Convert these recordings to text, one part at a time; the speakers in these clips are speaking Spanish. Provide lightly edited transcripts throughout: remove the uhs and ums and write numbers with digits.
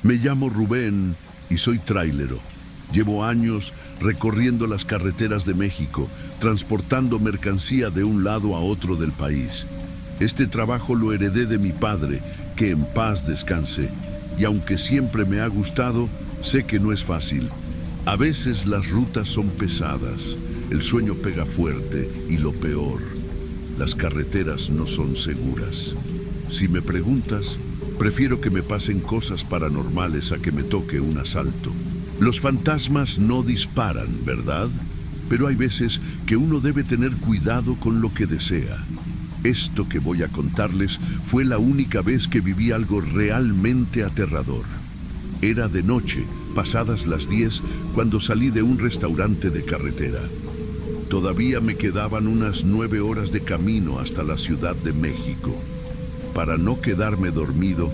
Me llamo Rubén y soy trailero. Llevo años recorriendo las carreteras de México, transportando mercancía de un lado a otro del país. Este trabajo lo heredé de mi padre, que en paz descanse, y aunque siempre me ha gustado, sé que no es fácil. A veces las rutas son pesadas, el sueño pega fuerte y lo peor, las carreteras no son seguras. Si me preguntas, prefiero que me pasen cosas paranormales a que me toque un asalto. Los fantasmas no disparan, ¿verdad? Pero hay veces que uno debe tener cuidado con lo que desea. Esto que voy a contarles fue la única vez que viví algo realmente aterrador. Era de noche, pasadas las 10, cuando salí de un restaurante de carretera. Todavía me quedaban unas 9 horas de camino hasta la Ciudad de México. Para no quedarme dormido,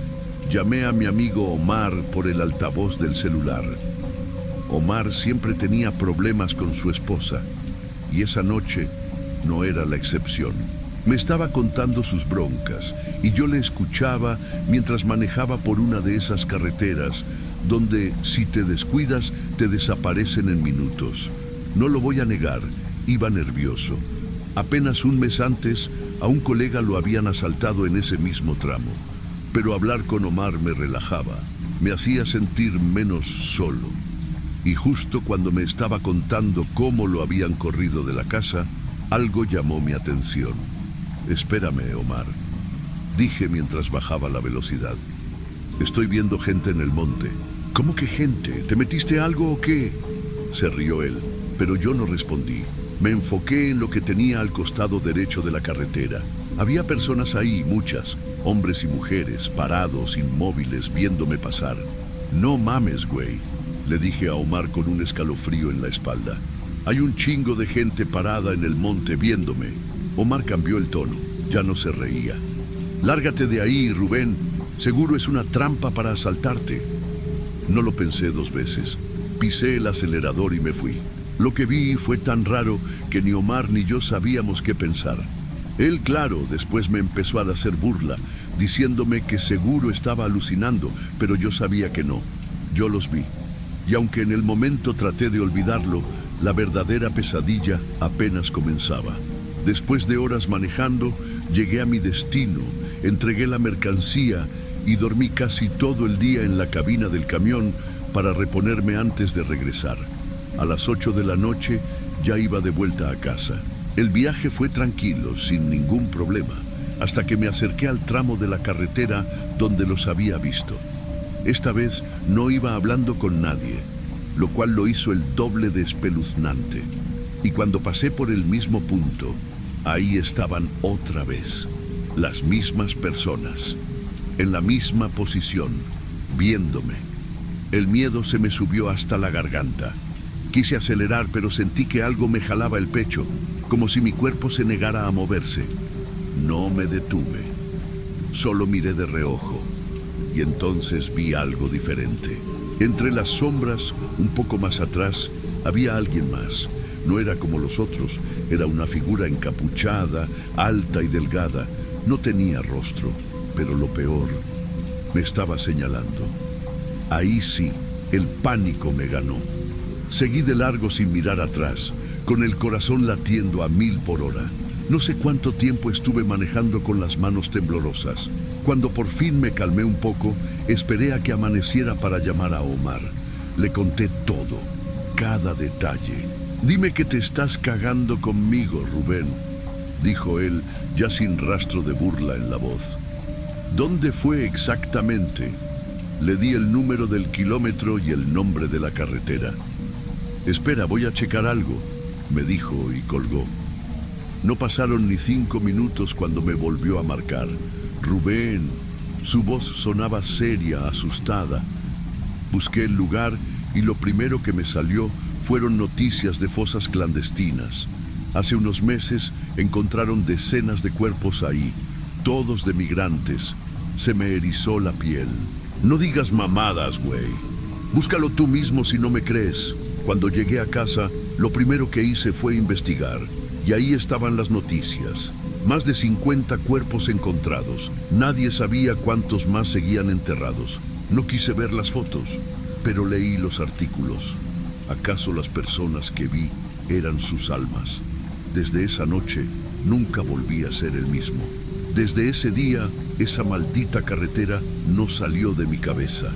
llamé a mi amigo Omar por el altavoz del celular. Omar siempre tenía problemas con su esposa, y esa noche no era la excepción. Me estaba contando sus broncas, y yo le escuchaba mientras manejaba por una de esas carreteras, donde, si te descuidas, te desaparecen en minutos. No lo voy a negar, iba nervioso. Apenas un mes antes, a un colega lo habían asaltado en ese mismo tramo. Pero hablar con Omar me relajaba, me hacía sentir menos solo. Y justo cuando me estaba contando cómo lo habían corrido de la casa, algo llamó mi atención. «Espérame, Omar», dije mientras bajaba la velocidad. «Estoy viendo gente en el monte». «¿Cómo que gente? ¿Te metiste algo o qué?», se rió él, pero yo no respondí. Me enfoqué en lo que tenía al costado derecho de la carretera. Había personas ahí, muchas, hombres y mujeres, parados, inmóviles, viéndome pasar. «No mames, güey», le dije a Omar con un escalofrío en la espalda. «Hay un chingo de gente parada en el monte viéndome». Omar cambió el tono, ya no se reía. «Lárgate de ahí, Rubén, seguro es una trampa para asaltarte». No lo pensé 2 veces. Pisé el acelerador y me fui. Lo que vi fue tan raro que ni Omar ni yo sabíamos qué pensar. Él, claro, después me empezó a hacer burla, diciéndome que seguro estaba alucinando, pero yo sabía que no. Yo los vi. Y aunque en el momento traté de olvidarlo, la verdadera pesadilla apenas comenzaba. Después de horas manejando, llegué a mi destino, entregué la mercancía y dormí casi todo el día en la cabina del camión para reponerme antes de regresar. A las 8 de la noche ya iba de vuelta a casa. El viaje fue tranquilo, sin ningún problema, hasta que me acerqué al tramo de la carretera donde los había visto. Esta vez no iba hablando con nadie, lo cual lo hizo el doble de espeluznante. Y cuando pasé por el mismo punto, ahí estaban otra vez, las mismas personas, en la misma posición, viéndome. El miedo se me subió hasta la garganta. Quise acelerar, pero sentí que algo me jalaba el pecho, como si mi cuerpo se negara a moverse. No me detuve, solo miré de reojo, y entonces vi algo diferente. Entre las sombras, un poco más atrás, había alguien más. No era como los otros, era una figura encapuchada, alta y delgada. No tenía rostro, pero lo peor, me estaba señalando. Ahí sí, el pánico me ganó. Seguí de largo sin mirar atrás, con el corazón latiendo a 1000 por hora. No sé cuánto tiempo estuve manejando con las manos temblorosas. Cuando por fin me calmé un poco, esperé a que amaneciera para llamar a Omar. Le conté todo, cada detalle. «Dime que te estás cagando conmigo, Rubén», dijo él, ya sin rastro de burla en la voz. «¿Dónde fue exactamente?». Le di el número del kilómetro y el nombre de la carretera. «Espera, voy a checar algo», me dijo y colgó. No pasaron ni 5 minutos cuando me volvió a marcar. «Rubén». Su voz sonaba seria, asustada. Busqué el lugar y lo primero que me salió fueron noticias de fosas clandestinas. Hace unos meses encontraron decenas de cuerpos ahí, todos de migrantes. Se me erizó la piel. «No digas mamadas, güey. Búscalo tú mismo si no me crees». Cuando llegué a casa, lo primero que hice fue investigar, y ahí estaban las noticias. Más de 50 cuerpos encontrados. Nadie sabía cuántos más seguían enterrados. No quise ver las fotos, pero leí los artículos. ¿Acaso las personas que vi eran sus almas? Desde esa noche, nunca volví a ser el mismo. Desde ese día, esa maldita carretera no salió de mi cabeza.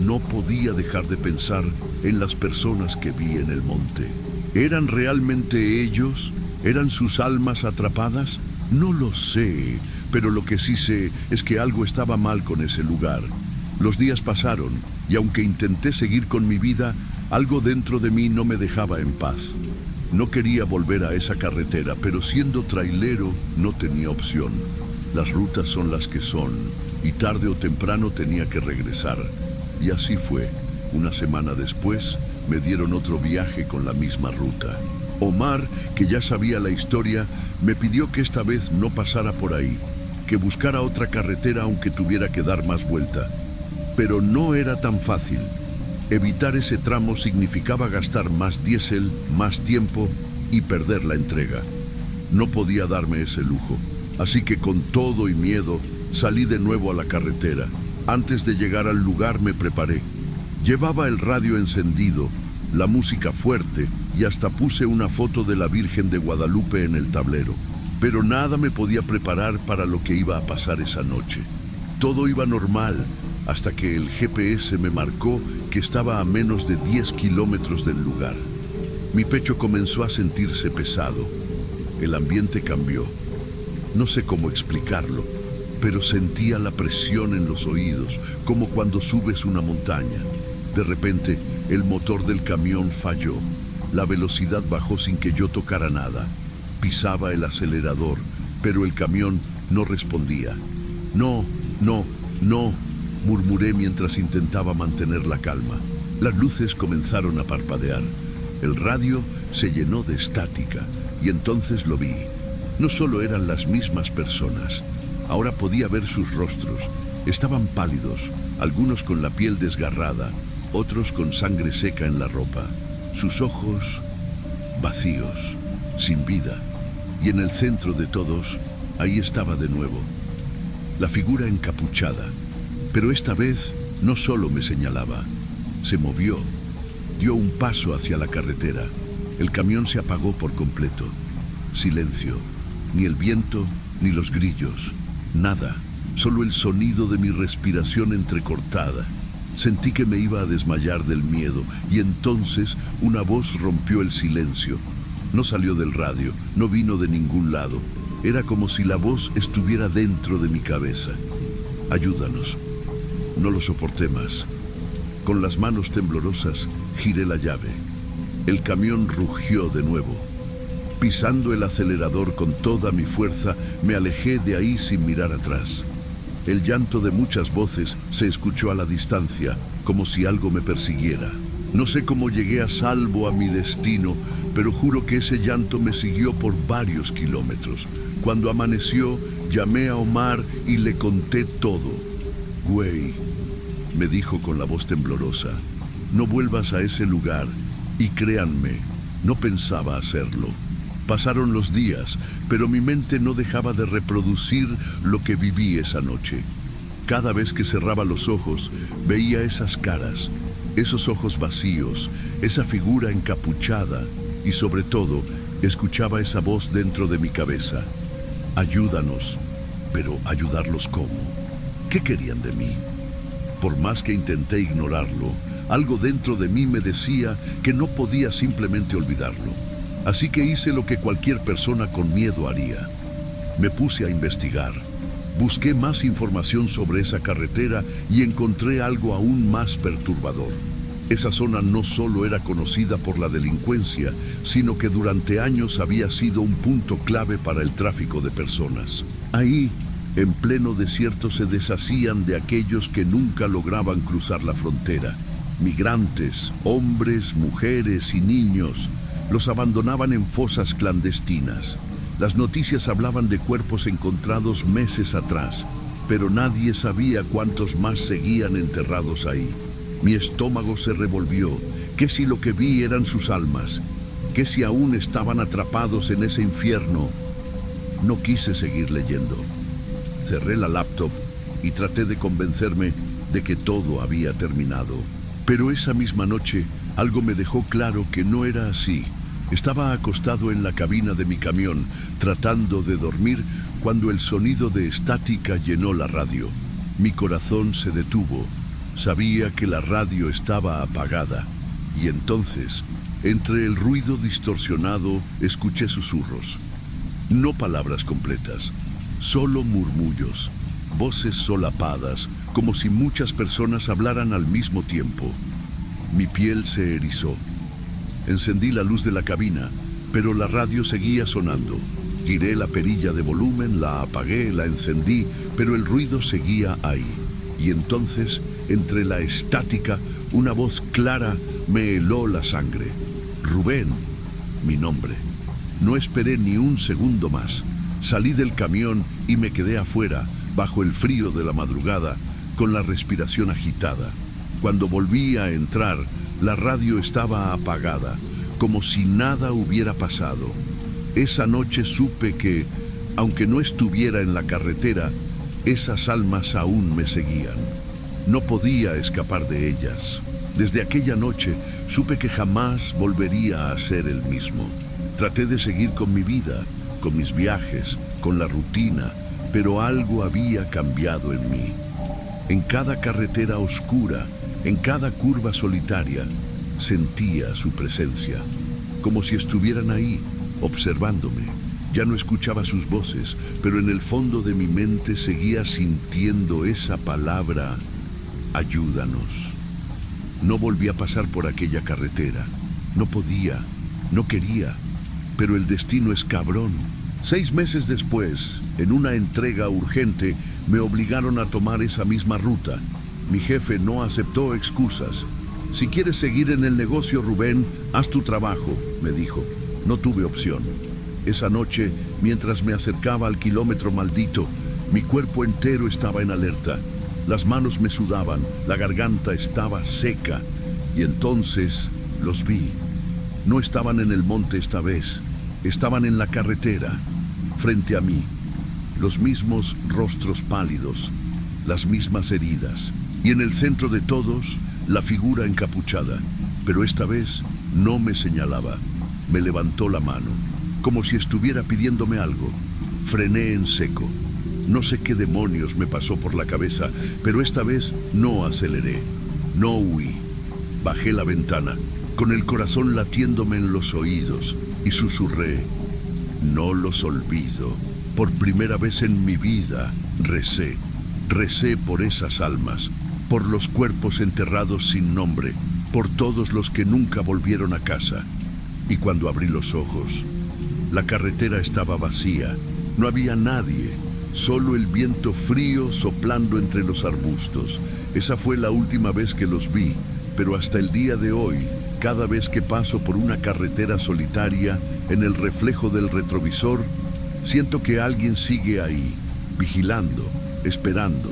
No podía dejar de pensar en las personas que vi en el monte. ¿Eran realmente ellos? ¿Eran sus almas atrapadas? No lo sé, pero lo que sí sé es que algo estaba mal con ese lugar. Los días pasaron y aunque intenté seguir con mi vida, algo dentro de mí no me dejaba en paz. No quería volver a esa carretera, pero siendo trailero no tenía opción. Las rutas son las que son y tarde o temprano tenía que regresar. Y así fue. Una semana después me dieron otro viaje con la misma ruta. Omar, que ya sabía la historia, me pidió que esta vez no pasara por ahí, que buscara otra carretera aunque tuviera que dar más vuelta. Pero no era tan fácil. Evitar ese tramo significaba gastar más diésel, más tiempo y perder la entrega. No podía darme ese lujo, así que con todo y miedo salí de nuevo a la carretera. Antes de llegar al lugar me preparé. Llevaba el radio encendido, la música fuerte y hasta puse una foto de la Virgen de Guadalupe en el tablero. Pero nada me podía preparar para lo que iba a pasar esa noche. Todo iba normal, hasta que el GPS me marcó que estaba a menos de 10 kilómetros del lugar. Mi pecho comenzó a sentirse pesado. El ambiente cambió. No sé cómo explicarlo, pero sentía la presión en los oídos, como cuando subes una montaña. De repente, el motor del camión falló. La velocidad bajó sin que yo tocara nada. Pisaba el acelerador, pero el camión no respondía. No, murmuré mientras intentaba mantener la calma. Las luces comenzaron a parpadear. El radio se llenó de estática y entonces lo vi. No solo eran las mismas personas, ahora podía ver sus rostros. Estaban pálidos, algunos con la piel desgarrada, otros con sangre seca en la ropa. Sus ojos vacíos, sin vida. Y en el centro de todos, ahí estaba de nuevo, la figura encapuchada. Pero esta vez no solo me señalaba, se movió, dio un paso hacia la carretera. El camión se apagó por completo. Silencio, ni el viento, ni los grillos, nada, solo el sonido de mi respiración entrecortada. Sentí que me iba a desmayar del miedo y entonces una voz rompió el silencio. No salió del radio, no vino de ningún lado. Era como si la voz estuviera dentro de mi cabeza. Ayúdanos. No lo soporté más. Con las manos temblorosas, giré la llave. El camión rugió de nuevo. Pisando el acelerador con toda mi fuerza, me alejé de ahí sin mirar atrás. El llanto de muchas voces se escuchó a la distancia, como si algo me persiguiera. No sé cómo llegué a salvo a mi destino, pero juro que ese llanto me siguió por varios kilómetros. Cuando amaneció, llamé a Omar y le conté todo. Güey, me dijo con la voz temblorosa, no vuelvas a ese lugar. Y créanme, no pensaba hacerlo. Pasaron los días, pero mi mente no dejaba de reproducir lo que viví esa noche. Cada vez que cerraba los ojos, veía esas caras, esos ojos vacíos, esa figura encapuchada y sobre todo, escuchaba esa voz dentro de mi cabeza. Ayúdanos, pero ¿ayudarlos cómo? ¿Qué querían de mí? Por más que intenté ignorarlo, algo dentro de mí me decía que no podía simplemente olvidarlo. Así que hice lo que cualquier persona con miedo haría. Me puse a investigar. Busqué más información sobre esa carretera y encontré algo aún más perturbador. Esa zona no solo era conocida por la delincuencia, sino que durante años había sido un punto clave para el tráfico de personas. Ahí, en pleno desierto, se deshacían de aquellos que nunca lograban cruzar la frontera. Migrantes, hombres, mujeres y niños, los abandonaban en fosas clandestinas. Las noticias hablaban de cuerpos encontrados meses atrás, pero nadie sabía cuántos más seguían enterrados ahí. Mi estómago se revolvió. ¿Qué si lo que vi eran sus almas? ¿Qué si aún estaban atrapados en ese infierno? No quise seguir leyendo. Cerré la laptop y traté de convencerme de que todo había terminado. Pero esa misma noche algo me dejó claro que no era así. Estaba acostado en la cabina de mi camión, tratando de dormir, cuando el sonido de estática llenó la radio. Mi corazón se detuvo. Sabía que la radio estaba apagada. Y entonces, entre el ruido distorsionado, escuché susurros. No palabras completas, solo murmullos, voces solapadas, como si muchas personas hablaran al mismo tiempo. Mi piel se erizó. Encendí la luz de la cabina, pero la radio seguía sonando. Giré la perilla de volumen, la apagué, la encendí, pero el ruido seguía ahí. Y entonces, entre la estática, una voz clara me heló la sangre. Rubén, mi nombre. No esperé ni un segundo más. Salí del camión y me quedé afuera, bajo el frío de la madrugada, con la respiración agitada. Cuando volví a entrar, la radio estaba apagada, como si nada hubiera pasado. Esa noche supe que, aunque no estuviera en la carretera, esas almas aún me seguían. No podía escapar de ellas. Desde aquella noche supe que jamás volvería a ser el mismo. Traté de seguir con mi vida, con mis viajes, con la rutina, pero algo había cambiado en mí. En cada carretera oscura, en cada curva solitaria, sentía su presencia, como si estuvieran ahí, observándome. Ya no escuchaba sus voces, pero en el fondo de mi mente seguía sintiendo esa palabra: ayúdanos. No volví a pasar por aquella carretera. No podía, no quería, pero el destino es cabrón. 6 meses después, en una entrega urgente, me obligaron a tomar esa misma ruta. Mi jefe no aceptó excusas. Si quieres seguir en el negocio, Rubén, haz tu trabajo, me dijo. No tuve opción. Esa noche, mientras me acercaba al kilómetro maldito, mi cuerpo entero estaba en alerta. Las manos me sudaban, la garganta estaba seca. Y entonces los vi. No estaban en el monte esta vez, estaban en la carretera, frente a mí. Los mismos rostros pálidos, las mismas heridas. Y en el centro de todos, la figura encapuchada. Pero esta vez no me señalaba. Me levantó la mano, como si estuviera pidiéndome algo. Frené en seco. No sé qué demonios me pasó por la cabeza, pero esta vez no aceleré, no huí. Bajé la ventana, con el corazón latiéndome en los oídos, y susurré: no los olvido. Por primera vez en mi vida, recé. Recé por esas almas, por los cuerpos enterrados sin nombre, por todos los que nunca volvieron a casa. Y cuando abrí los ojos, la carretera estaba vacía, no había nadie, solo el viento frío soplando entre los arbustos. Esa fue la última vez que los vi, pero hasta el día de hoy, cada vez que paso por una carretera solitaria, en el reflejo del retrovisor, siento que alguien sigue ahí, vigilando, esperando.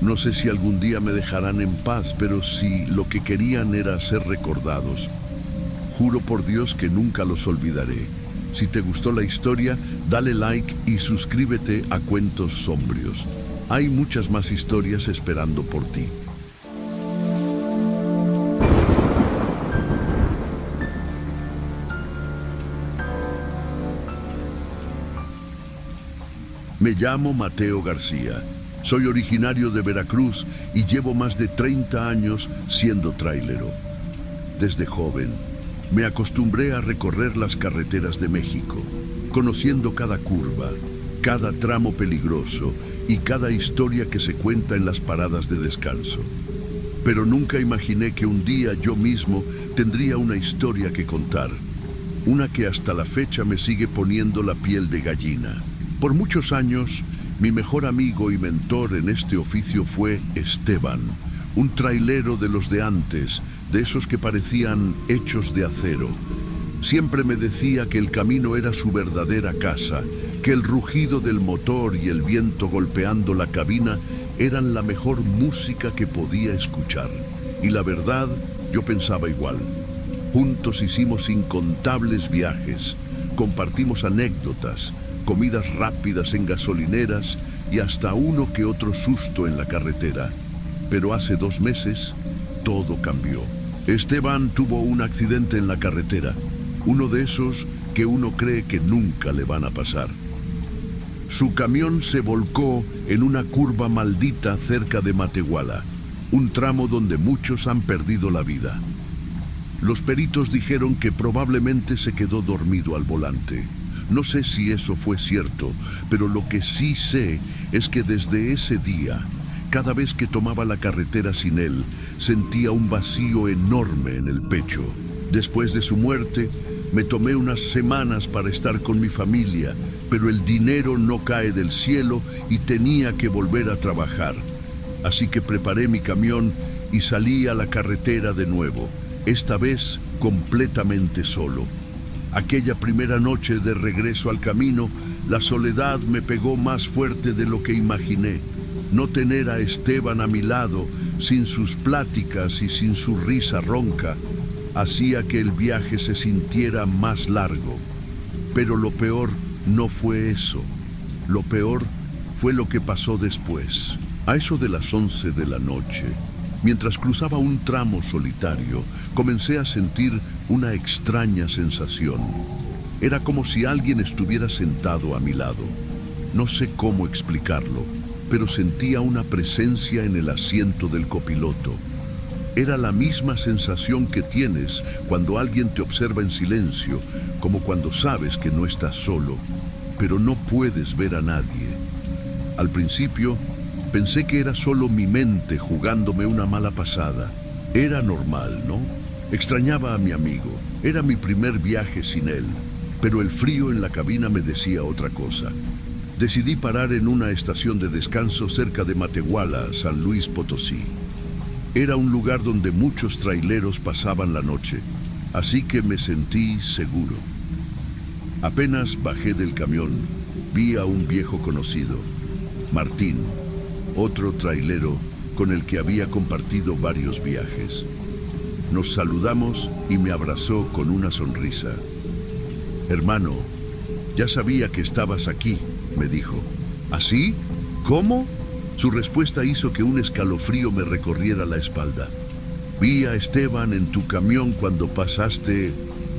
No sé si algún día me dejarán en paz, pero si lo que querían era ser recordados. Juro por Dios que nunca los olvidaré. Si te gustó la historia, dale like y suscríbete a Cuentos Sombrios. Hay muchas más historias esperando por ti. Me llamo Mateo García. Soy originario de Veracruz y llevo más de 30 años siendo trailero. Desde joven, me acostumbré a recorrer las carreteras de México, conociendo cada curva, cada tramo peligroso y cada historia que se cuenta en las paradas de descanso. Pero nunca imaginé que un día yo mismo tendría una historia que contar, una que hasta la fecha me sigue poniendo la piel de gallina. Por muchos años, mi mejor amigo y mentor en este oficio fue Esteban, un trailero de los de antes, de esos que parecían hechos de acero. Siempre me decía que el camino era su verdadera casa, que el rugido del motor y el viento golpeando la cabina eran la mejor música que podía escuchar. Y la verdad, yo pensaba igual. Juntos hicimos incontables viajes, compartimos anécdotas, comidas rápidas en gasolineras y hasta uno que otro susto en la carretera. Pero hace 2 meses, todo cambió. Esteban tuvo un accidente en la carretera, uno de esos que uno cree que nunca le van a pasar. Su camión se volcó en una curva maldita cerca de Matehuala, un tramo donde muchos han perdido la vida. Los peritos dijeron que probablemente se quedó dormido al volante. No sé si eso fue cierto, pero lo que sí sé es que desde ese día, cada vez que tomaba la carretera sin él, sentía un vacío enorme en el pecho. Después de su muerte, me tomé unas semanas para estar con mi familia, pero el dinero no cae del cielo y tenía que volver a trabajar. Así que preparé mi camión y salí a la carretera de nuevo, esta vez completamente solo. Aquella primera noche de regreso al camino, la soledad me pegó más fuerte de lo que imaginé. No tener a Esteban a mi lado, sin sus pláticas y sin su risa ronca, hacía que el viaje se sintiera más largo. Pero lo peor no fue eso. Lo peor fue lo que pasó después. A eso de las 11 de la noche, mientras cruzaba un tramo solitario, comencé a sentir una extraña sensación. Era como si alguien estuviera sentado a mi lado. No sé cómo explicarlo, pero sentía una presencia en el asiento del copiloto. Era la misma sensación que tienes cuando alguien te observa en silencio, como cuando sabes que no estás solo, pero no puedes ver a nadie. Al principio, pensé que era solo mi mente jugándome una mala pasada. Era normal, ¿no? Extrañaba a mi amigo. Era mi primer viaje sin él, pero el frío en la cabina me decía otra cosa. Decidí parar en una estación de descanso cerca de Matehuala, San Luis Potosí. Era un lugar donde muchos traileros pasaban la noche, así que me sentí seguro. Apenas bajé del camión, vi a un viejo conocido, Martín, otro trailero con el que había compartido varios viajes. Nos saludamos y me abrazó con una sonrisa. «Hermano, ya sabía que estabas aquí», me dijo. «¿Así? ¿Cómo?». Su respuesta hizo que un escalofrío me recorriera la espalda. «Vi a Esteban en tu camión cuando pasaste.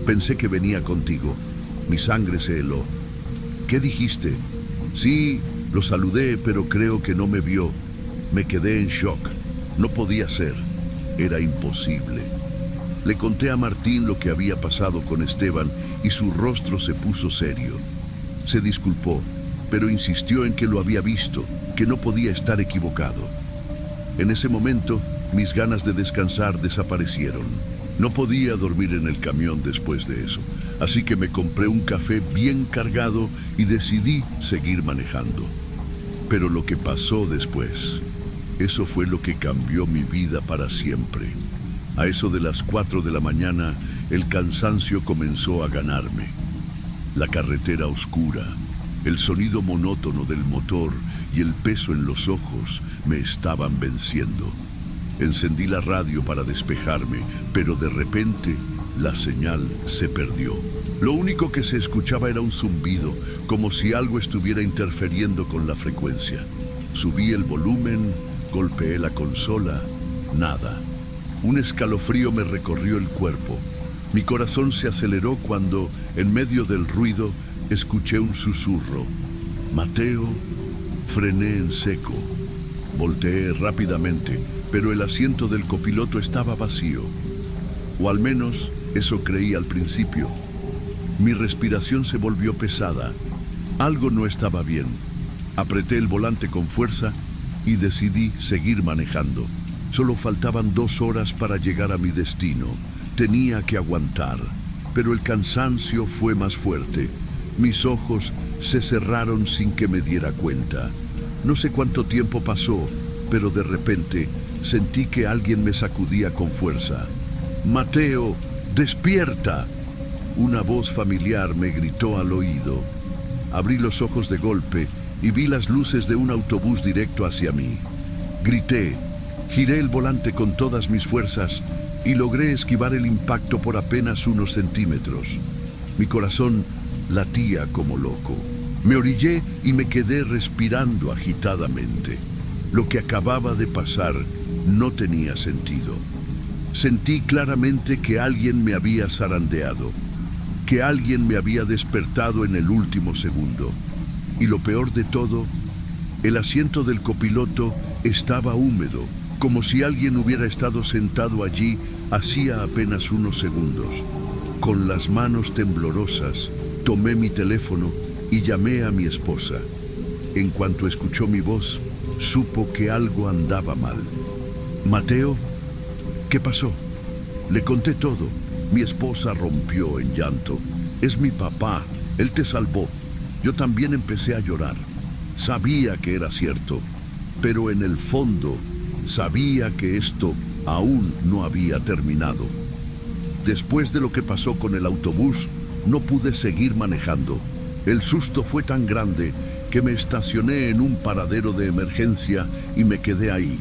Pensé que venía contigo. Mi sangre se heló». «¿Qué dijiste?». «Sí, lo saludé, pero creo que no me vio. Me quedé en shock. No podía ser. Era imposible». Le conté a Martín lo que había pasado con Esteban y su rostro se puso serio. Se disculpó, pero insistió en que lo había visto, que no podía estar equivocado. En ese momento, mis ganas de descansar desaparecieron. No podía dormir en el camión después de eso, así que me compré un café bien cargado y decidí seguir manejando. Pero lo que pasó después, eso fue lo que cambió mi vida para siempre. A eso de las 4 de la mañana, el cansancio comenzó a ganarme. La carretera oscura, el sonido monótono del motor y el peso en los ojos me estaban venciendo. Encendí la radio para despejarme, pero de repente la señal se perdió. Lo único que se escuchaba era un zumbido, como si algo estuviera interfiriendo con la frecuencia. Subí el volumen, golpeé la consola, nada. Un escalofrío me recorrió el cuerpo. Mi corazón se aceleró cuando, en medio del ruido, escuché un susurro. «Mateo». Frené en seco. Volteé rápidamente, pero el asiento del copiloto estaba vacío. O al menos, eso creí al principio. Mi respiración se volvió pesada. Algo no estaba bien. Apreté el volante con fuerza y decidí seguir manejando. Solo faltaban 2 horas para llegar a mi destino. Tenía que aguantar, pero el cansancio fue más fuerte. Mis ojos se cerraron sin que me diera cuenta. No sé cuánto tiempo pasó, pero de repente sentí que alguien me sacudía con fuerza. «Mateo, despierta». Una voz familiar me gritó al oído. Abrí los ojos de golpe y vi las luces de un autobús directo hacia mí. Grité. Giré el volante con todas mis fuerzas y logré esquivar el impacto por apenas unos centímetros. Mi corazón latía como loco. Me orillé y me quedé respirando agitadamente. Lo que acababa de pasar no tenía sentido. Sentí claramente que alguien me había zarandeado, que alguien me había despertado en el último segundo. Y lo peor de todo, el asiento del copiloto estaba húmedo, como si alguien hubiera estado sentado allí hacía apenas unos segundos. Con las manos temblorosas, tomé mi teléfono y llamé a mi esposa. En cuanto escuchó mi voz, supo que algo andaba mal. «Mateo, ¿qué pasó?». Le conté todo. Mi esposa rompió en llanto. «Es mi papá, él te salvó». Yo también empecé a llorar. Sabía que era cierto, pero en el fondo sabía que esto aún no había terminado. Después de lo que pasó con el autobús, no pude seguir manejando. El susto fue tan grande que me estacioné en un paradero de emergencia y me quedé ahí,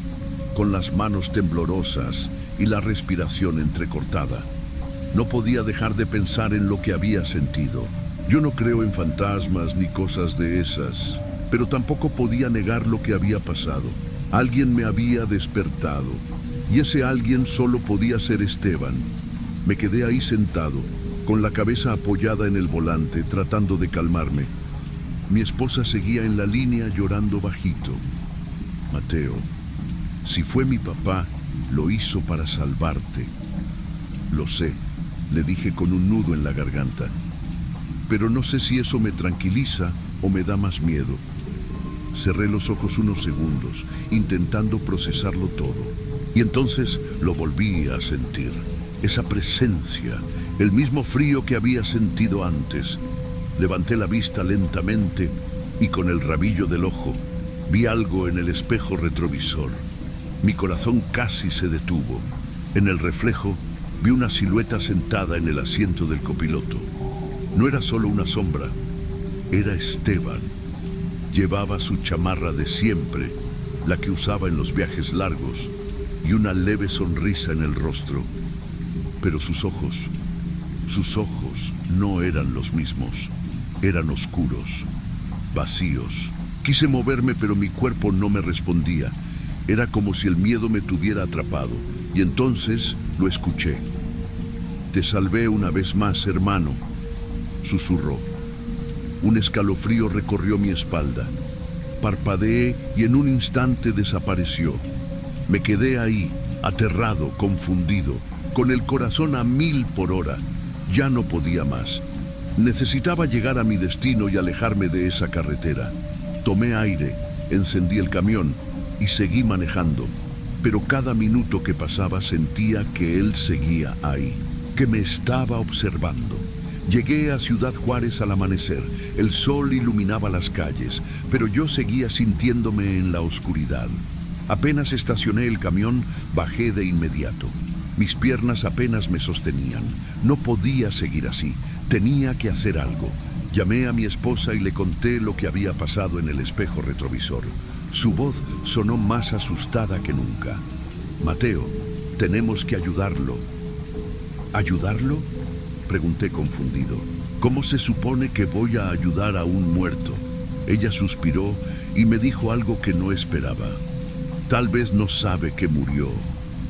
con las manos temblorosas y la respiración entrecortada. No podía dejar de pensar en lo que había sentido. Yo no creo en fantasmas ni cosas de esas, pero tampoco podía negar lo que había pasado. Alguien me había despertado, y ese alguien solo podía ser Esteban. Me quedé ahí sentado, con la cabeza apoyada en el volante, tratando de calmarme. Mi esposa seguía en la línea llorando bajito. «Mateo, si fue mi papá, lo hizo para salvarte». «Lo sé», le dije con un nudo en la garganta. «Pero no sé si eso me tranquiliza o me da más miedo». Cerré los ojos unos segundos, intentando procesarlo todo. Y entonces lo volví a sentir. Esa presencia, el mismo frío que había sentido antes. Levanté la vista lentamente y con el rabillo del ojo vi algo en el espejo retrovisor. Mi corazón casi se detuvo. En el reflejo vi una silueta sentada en el asiento del copiloto. No era solo una sombra, era Esteban. Llevaba su chamarra de siempre, la que usaba en los viajes largos, y una leve sonrisa en el rostro. Pero sus ojos no eran los mismos. Eran oscuros, vacíos. Quise moverme, pero mi cuerpo no me respondía. Era como si el miedo me tuviera atrapado. Y entonces lo escuché. «Te salvé una vez más, hermano», susurró. Un escalofrío recorrió mi espalda. Parpadeé y en un instante desapareció. Me quedé ahí, aterrado, confundido, con el corazón a 1000 por hora. Ya no podía más. Necesitaba llegar a mi destino y alejarme de esa carretera. Tomé aire, encendí el camión y seguí manejando. Pero cada minuto que pasaba sentía que él seguía ahí, que me estaba observando. Llegué a Ciudad Juárez al amanecer. El sol iluminaba las calles, pero yo seguía sintiéndome en la oscuridad. Apenas estacioné el camión, bajé de inmediato. Mis piernas apenas me sostenían. No podía seguir así. Tenía que hacer algo. Llamé a mi esposa y le conté lo que había pasado en el espejo retrovisor. Su voz sonó más asustada que nunca. «Mateo, tenemos que ayudarlo». «¿Ayudarlo?», pregunté confundido. «¿Cómo se supone que voy a ayudar a un muerto?». Ella suspiró y me dijo algo que no esperaba. «Tal vez no sabe que murió».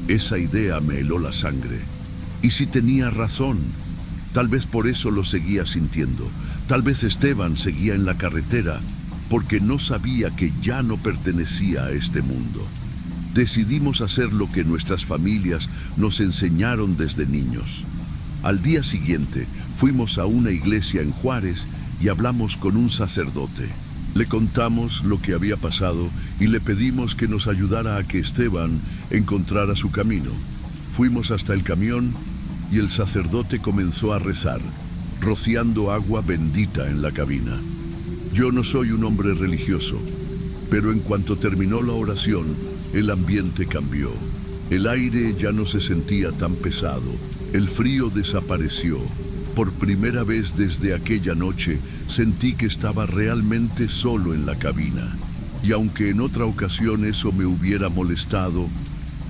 Esa idea me heló la sangre. ¿Y si tenía razón? Tal vez por eso lo seguía sintiendo. Tal vez Esteban seguía en la carretera porque no sabía que ya no pertenecía a este mundo. Decidimos hacer lo que nuestras familias nos enseñaron desde niños. Al día siguiente fuimos a una iglesia en Juárez y hablamos con un sacerdote. Le contamos lo que había pasado y le pedimos que nos ayudara a que Esteban encontrara su camino. Fuimos hasta el camión y el sacerdote comenzó a rezar, rociando agua bendita en la cabina. Yo no soy un hombre religioso, pero en cuanto terminó la oración, el ambiente cambió. El aire ya no se sentía tan pesado, el frío desapareció. Por primera vez desde aquella noche sentí que estaba realmente solo en la cabina. Y aunque en otra ocasión eso me hubiera molestado,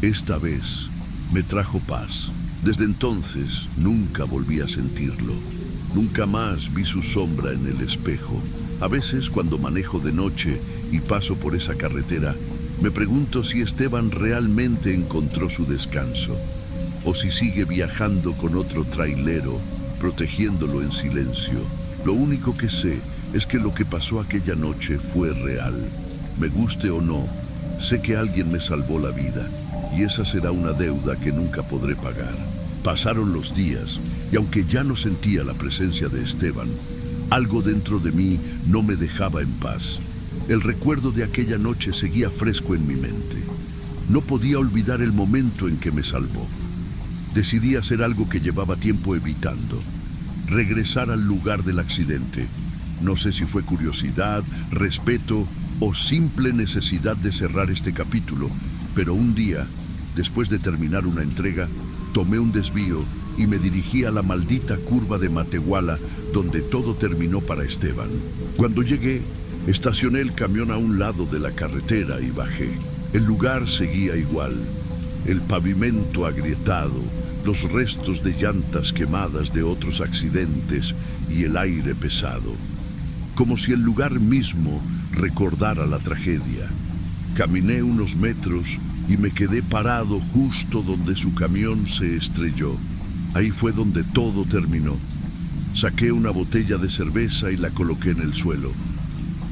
esta vez me trajo paz. Desde entonces nunca volví a sentirlo. Nunca más vi su sombra en el espejo. A veces cuando manejo de noche y paso por esa carretera, Me pregunto si Esteban realmente encontró su descanso, o si sigue viajando con otro trailero, protegiéndolo en silencio. Lo único que sé es que lo que pasó aquella noche fue real. Me guste o no, sé que alguien me salvó la vida, y esa será una deuda que nunca podré pagar. Pasaron los días, y aunque ya no sentía la presencia de Esteban, algo dentro de mí no me dejaba en paz. El recuerdo de aquella noche seguía fresco en mi mente. No podía olvidar el momento en que me salvó. Decidí hacer algo que llevaba tiempo evitando: regresar al lugar del accidente. No sé si fue curiosidad, respeto o simple necesidad de cerrar este capítulo, pero un día, después de terminar una entrega, tomé un desvío y me dirigí a la maldita curva de Matehuala, donde todo terminó para Esteban. Cuando llegué, estacioné el camión a un lado de la carretera y bajé. El lugar seguía igual: el pavimento agrietado, los restos de llantas quemadas de otros accidentes y el aire pesado, como si el lugar mismo recordara la tragedia. Caminé unos metros y me quedé parado justo donde su camión se estrelló. Ahí fue donde todo terminó. Saqué una botella de cerveza y la coloqué en el suelo.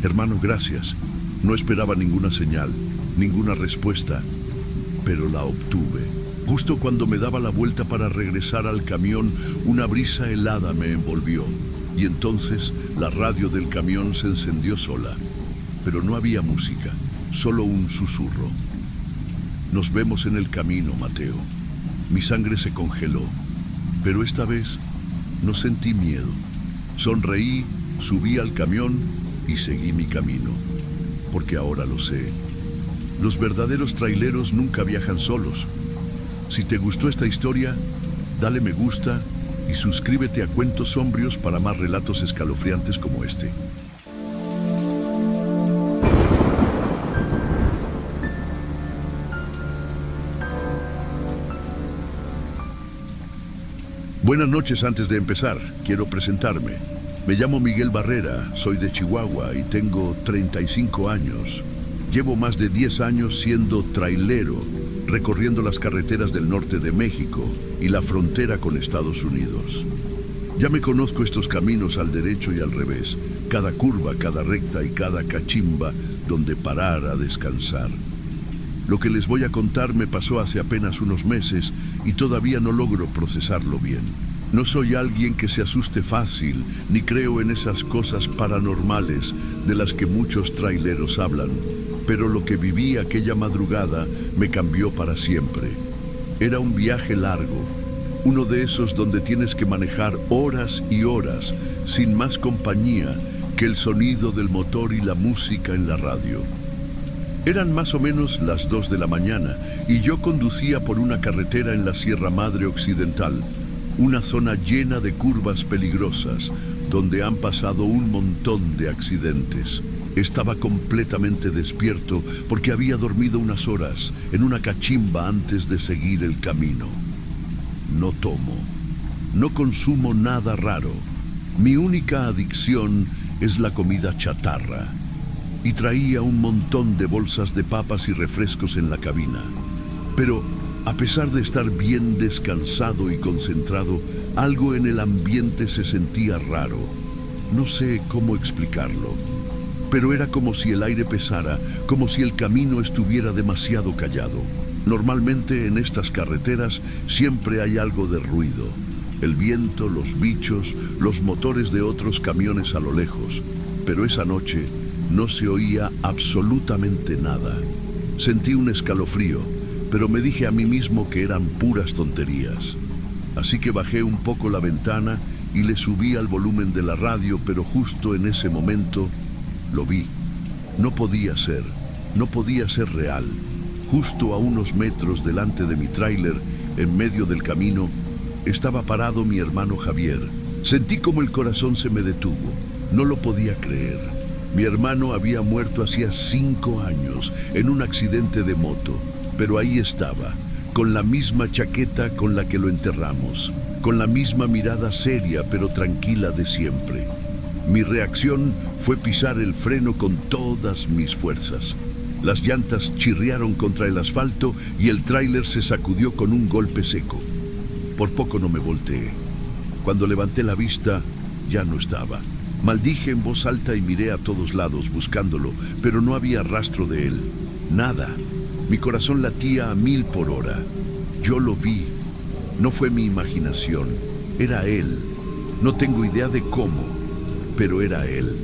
Hermano, gracias. No esperaba ninguna señal, ninguna respuesta, pero la obtuve. Justo cuando me daba la vuelta para regresar al camión, una brisa helada me envolvió, y entonces la radio del camión se encendió sola. Pero no había música, solo un susurro. Nos vemos en el camino, Mateo. Mi sangre se congeló, pero esta vez no sentí miedo. Sonreí, subí al camión y seguí mi camino, porque ahora lo sé. Los verdaderos traileros nunca viajan solos. Si te gustó esta historia, dale me gusta y suscríbete a Cuentos Sombrios para más relatos escalofriantes como este. Buenas noches. Antes de empezar, quiero presentarme. Me llamo Miguel Barrera, soy de Chihuahua y tengo 35 años. Llevo más de 10 años siendo trailero, recorriendo las carreteras del norte de México y la frontera con Estados Unidos. Ya me conozco estos caminos al derecho y al revés, cada curva, cada recta y cada cachimba donde parar a descansar. Lo que les voy a contar me pasó hace apenas unos meses y todavía no logro procesarlo bien. No soy alguien que se asuste fácil, ni creo en esas cosas paranormales de las que muchos traileros hablan, pero lo que viví aquella madrugada me cambió para siempre. Era un viaje largo, uno de esos donde tienes que manejar horas y horas sin más compañía que el sonido del motor y la música en la radio. Eran más o menos las 2 de la mañana y yo conducía por una carretera en la Sierra Madre Occidental, una zona llena de curvas peligrosas donde han pasado un montón de accidentes. Estaba completamente despierto porque había dormido unas horas en una cachimba antes de seguir el camino. No tomo, no consumo nada raro. Mi única adicción es la comida chatarra. Y traía un montón de bolsas de papas y refrescos en la cabina. Pero, a pesar de estar bien descansado y concentrado, algo en el ambiente se sentía raro. No sé cómo explicarlo, pero era como si el aire pesara, como si el camino estuviera demasiado callado. Normalmente en estas carreteras siempre hay algo de ruido. El viento, los bichos, los motores de otros camiones a lo lejos. Pero esa noche no se oía absolutamente nada. Sentí un escalofrío, pero me dije a mí mismo que eran puras tonterías. Así que bajé un poco la ventana y le subí al volumen de la radio, pero justo en ese momento lo vi. No podía ser real. Justo a unos metros delante de mi tráiler, en medio del camino, estaba parado mi hermano Javier. Sentí como el corazón se me detuvo. No lo podía creer. Mi hermano había muerto hacía 5 años en un accidente de moto, pero ahí estaba, con la misma chaqueta con la que lo enterramos, con la misma mirada seria pero tranquila de siempre. Mi reacción fue pisar el freno con todas mis fuerzas. Las llantas chirriaron contra el asfalto y el tráiler se sacudió con un golpe seco. Por poco no me volteé. Cuando levanté la vista, ya no estaba. Maldije en voz alta y miré a todos lados buscándolo, pero no había rastro de él. Nada. Mi corazón latía a 1000 por hora. Yo lo vi. No fue mi imaginación. Era él. No tengo idea de cómo, pero era él.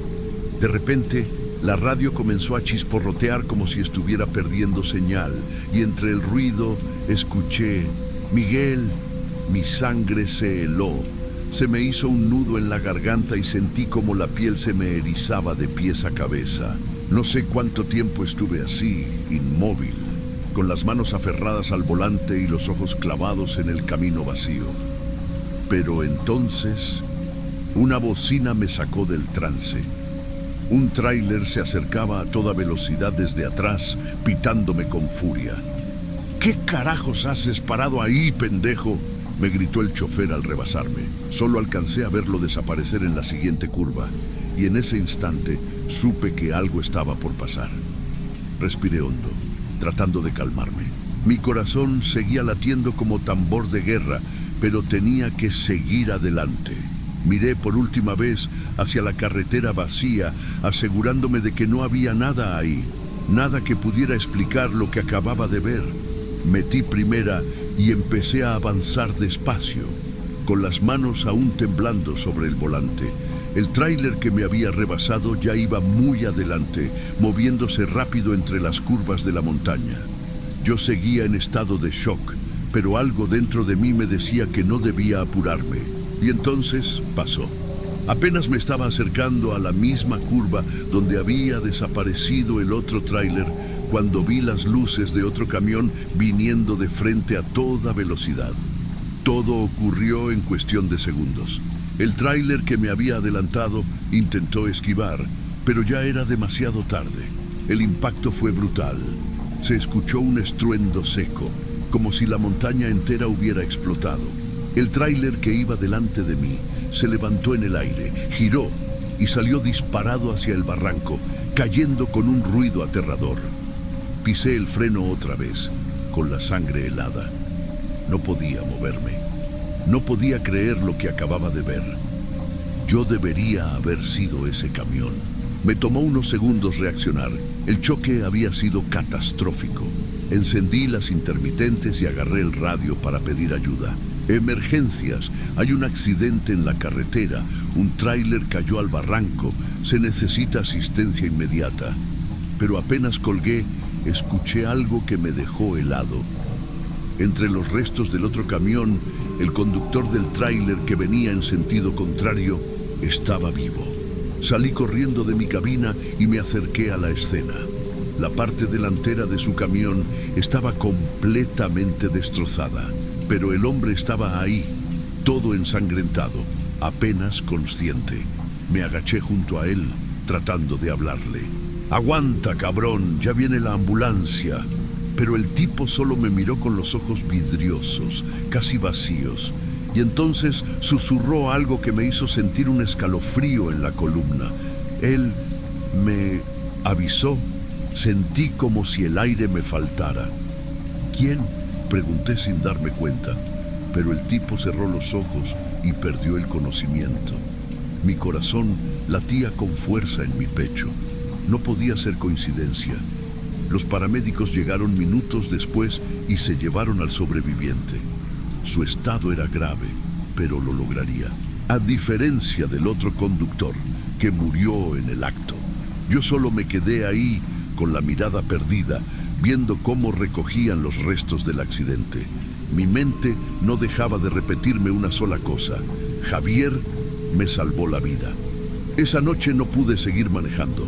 De repente, la radio comenzó a chisporrotear como si estuviera perdiendo señal, y entre el ruido escuché: Miguel. Mi sangre se heló. Se me hizo un nudo en la garganta y sentí como la piel se me erizaba de pies a cabeza. No sé cuánto tiempo estuve así, inmóvil, con las manos aferradas al volante y los ojos clavados en el camino vacío. Pero entonces, una bocina me sacó del trance. Un tráiler se acercaba a toda velocidad desde atrás, pitándome con furia. ¿Qué carajos haces parado ahí, pendejo?, me gritó el chofer al rebasarme. Solo alcancé a verlo desaparecer en la siguiente curva, y en ese instante supe que algo estaba por pasar. Respiré hondo, tratando de calmarme. Mi corazón seguía latiendo como tambor de guerra, pero tenía que seguir adelante. Miré por última vez hacia la carretera vacía, asegurándome de que no había nada ahí, nada que pudiera explicar lo que acababa de ver. Metí primera y empecé a avanzar despacio, con las manos aún temblando sobre el volante. El tráiler que me había rebasado ya iba muy adelante, moviéndose rápido entre las curvas de la montaña. Yo seguía en estado de shock, pero algo dentro de mí me decía que no debía apurarme. Y entonces pasó. Apenas me estaba acercando a la misma curva donde había desaparecido el otro tráiler, cuando vi las luces de otro camión viniendo de frente a toda velocidad. Todo ocurrió en cuestión de segundos. El tráiler que me había adelantado intentó esquivar, pero ya era demasiado tarde. El impacto fue brutal. Se escuchó un estruendo seco, como si la montaña entera hubiera explotado. El tráiler que iba delante de mí se levantó en el aire, giró y salió disparado hacia el barranco, cayendo con un ruido aterrador. Pisé el freno otra vez, con la sangre helada. No podía moverme. No podía creer lo que acababa de ver. Yo debería haber sido ese camión. Me tomó unos segundos reaccionar. El choque había sido catastrófico. Encendí las intermitentes y agarré el radio para pedir ayuda. Emergencias, hay un accidente en la carretera, un tráiler cayó al barranco, se necesita asistencia inmediata. Pero apenas colgué, escuché algo que me dejó helado. Entre los restos del otro camión, el conductor del tráiler que venía en sentido contrario estaba vivo. Salí corriendo de mi cabina y me acerqué a la escena. La parte delantera de su camión estaba completamente destrozada, pero el hombre estaba ahí, todo ensangrentado, apenas consciente. Me agaché junto a él, tratando de hablarle. «Aguanta, cabrón, ya viene la ambulancia». Pero el tipo solo me miró con los ojos vidriosos, casi vacíos, y entonces susurró algo que me hizo sentir un escalofrío en la columna. Él me avisó. Sentí como si el aire me faltara. ¿Quién?, pregunté sin darme cuenta, pero el tipo cerró los ojos y perdió el conocimiento. Mi corazón latía con fuerza en mi pecho. No podía ser coincidencia. Los paramédicos llegaron minutos después y se llevaron al sobreviviente. Su estado era grave, pero lo lograría. A diferencia del otro conductor, que murió en el acto. Yo solo me quedé ahí, con la mirada perdida, viendo cómo recogían los restos del accidente. Mi mente no dejaba de repetirme una sola cosa: Javier me salvó la vida. Esa noche no pude seguir manejando,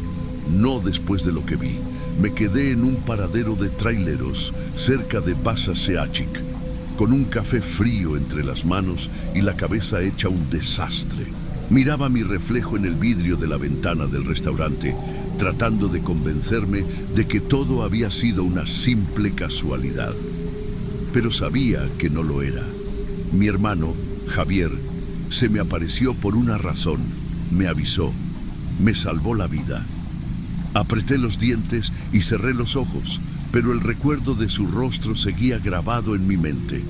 no después de lo que vi. Me quedé en un paradero de traileros cerca de Basa Seachik, con un café frío entre las manos y la cabeza hecha un desastre. Miraba mi reflejo en el vidrio de la ventana del restaurante, tratando de convencerme de que todo había sido una simple casualidad. Pero sabía que no lo era. Mi hermano, Javier, se me apareció por una razón, me avisó, me salvó la vida. Apreté los dientes y cerré los ojos, pero el recuerdo de su rostro seguía grabado en mi mente.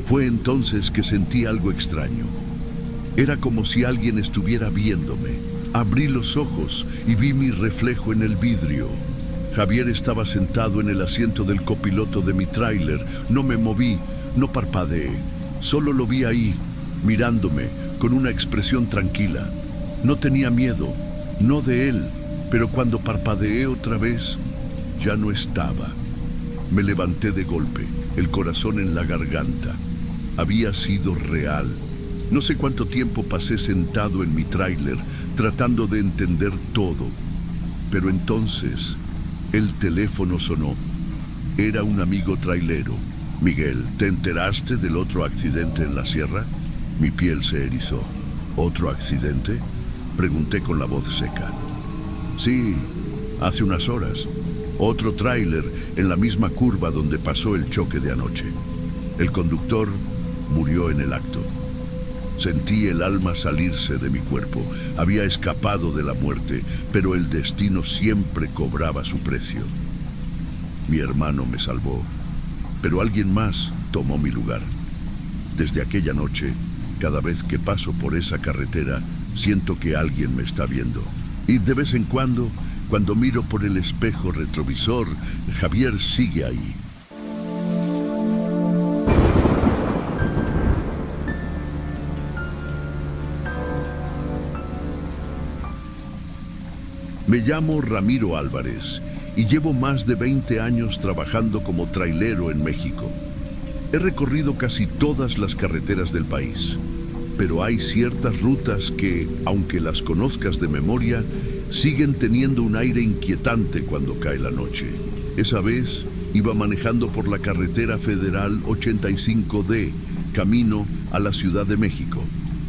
Fue entonces que sentí algo extraño. Era como si alguien estuviera viéndome. Abrí los ojos y vi mi reflejo en el vidrio. Javier estaba sentado en el asiento del copiloto de mi tráiler. No me moví, no parpadeé. Solo lo vi ahí, mirándome, con una expresión tranquila. No tenía miedo, no de él, pero cuando parpadeé otra vez, ya no estaba. Me levanté de golpe, el corazón en la garganta. Había sido real. No sé cuánto tiempo pasé sentado en mi tráiler, tratando de entender todo. Pero entonces, el teléfono sonó. Era un amigo trailero. Miguel, ¿te enteraste del otro accidente en la sierra? Mi piel se erizó. ¿Otro accidente? Pregunté con la voz seca. Sí, hace unas horas. Otro tráiler en la misma curva donde pasó el choque de anoche. El conductor murió en el acto. Sentí el alma salirse de mi cuerpo. Había escapado de la muerte, pero el destino siempre cobraba su precio. Mi hermano me salvó, pero alguien más tomó mi lugar. Desde aquella noche, cada vez que paso por esa carretera, siento que alguien me está viendo. Y de vez en cuando miro por el espejo retrovisor, Javier sigue ahí. Me llamo Ramiro Álvarez y llevo más de 20 años trabajando como trailero en México. He recorrido casi todas las carreteras del país, pero hay ciertas rutas que, aunque las conozcas de memoria, siguen teniendo un aire inquietante cuando cae la noche. Esa vez iba manejando por la carretera federal 85D, camino a la Ciudad de México.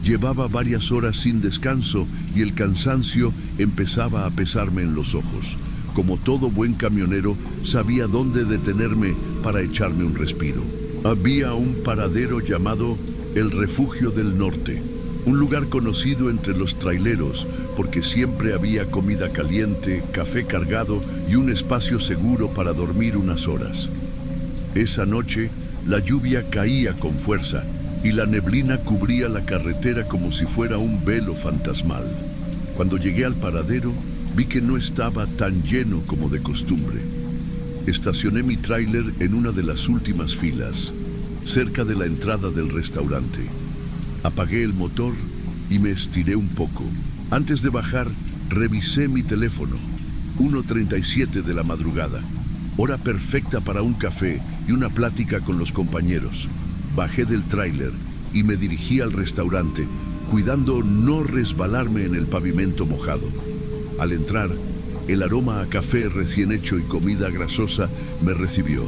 Llevaba varias horas sin descanso y el cansancio empezaba a pesarme en los ojos. Como todo buen camionero, sabía dónde detenerme para echarme un respiro. Había un paradero llamado El Refugio del Norte, un lugar conocido entre los traileros porque siempre había comida caliente, café cargado y un espacio seguro para dormir unas horas. Esa noche, la lluvia caía con fuerza y la neblina cubría la carretera como si fuera un velo fantasmal. Cuando llegué al paradero, vi que no estaba tan lleno como de costumbre. Estacioné mi tráiler en una de las últimas filas, cerca de la entrada del restaurante. Apagué el motor y me estiré un poco. Antes de bajar, revisé mi teléfono. 1:37 de la madrugada. Hora perfecta para un café y una plática con los compañeros. Bajé del tráiler y me dirigí al restaurante, cuidando no resbalarme en el pavimento mojado. Al entrar, el aroma a café recién hecho y comida grasosa me recibió.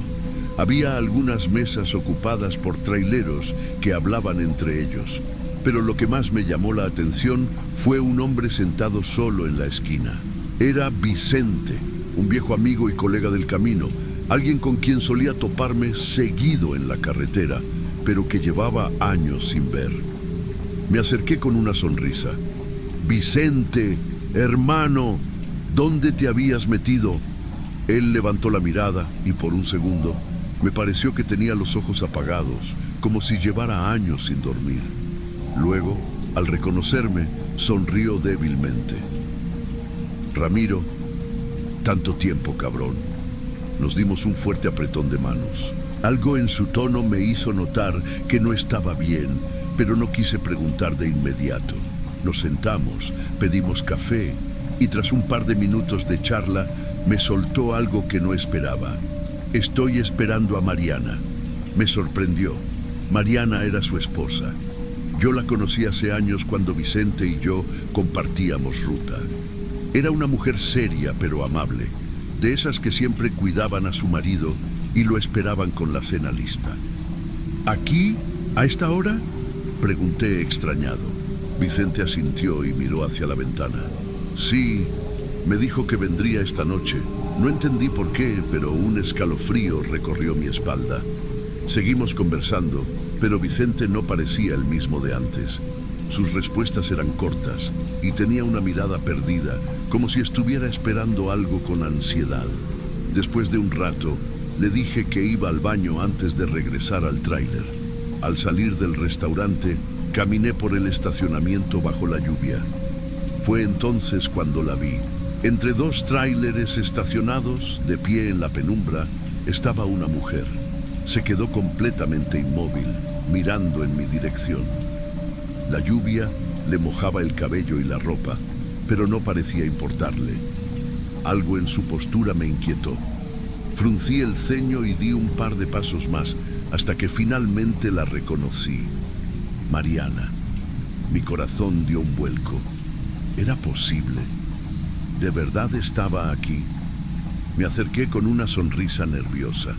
Había algunas mesas ocupadas por traileros que hablaban entre ellos, pero lo que más me llamó la atención fue un hombre sentado solo en la esquina. Era Vicente, un viejo amigo y colega del camino, alguien con quien solía toparme seguido en la carretera, pero que llevaba años sin ver. Me acerqué con una sonrisa. «Vicente, hermano, ¿dónde te habías metido?» Él levantó la mirada y por un segundo me pareció que tenía los ojos apagados, como si llevara años sin dormir. Luego, al reconocerme, sonrió débilmente. «Ramiro, tanto tiempo, cabrón». Nos dimos un fuerte apretón de manos. Algo en su tono me hizo notar que no estaba bien, pero no quise preguntar de inmediato. Nos sentamos, pedimos café y tras un par de minutos de charla me soltó algo que no esperaba. «Estoy esperando a Mariana». Me sorprendió. Mariana era su esposa. Yo la conocí hace años cuando Vicente y yo compartíamos ruta. Era una mujer seria pero amable, de esas que siempre cuidaban a su marido y lo esperaban con la cena lista. «¿Aquí? ¿A esta hora?», pregunté extrañado. Vicente asintió y miró hacia la ventana. «Sí, me dijo que vendría esta noche. No entendí por qué, pero un escalofrío recorrió mi espalda». Seguimos conversando, pero Vicente no parecía el mismo de antes. Sus respuestas eran cortas y tenía una mirada perdida, como si estuviera esperando algo con ansiedad. Después de un rato, le dije que iba al baño antes de regresar al tráiler. Al salir del restaurante, caminé por el estacionamiento bajo la lluvia. Fue entonces cuando la vi. Entre dos tráileres estacionados, de pie en la penumbra, estaba una mujer. Se quedó completamente inmóvil, mirando en mi dirección. La lluvia le mojaba el cabello y la ropa, pero no parecía importarle. Algo en su postura me inquietó. Fruncí el ceño y di un par de pasos más, hasta que finalmente la reconocí. Mariana. Mi corazón dio un vuelco. ¿Era posible? ¿De verdad estaba aquí? Me acerqué con una sonrisa nerviosa.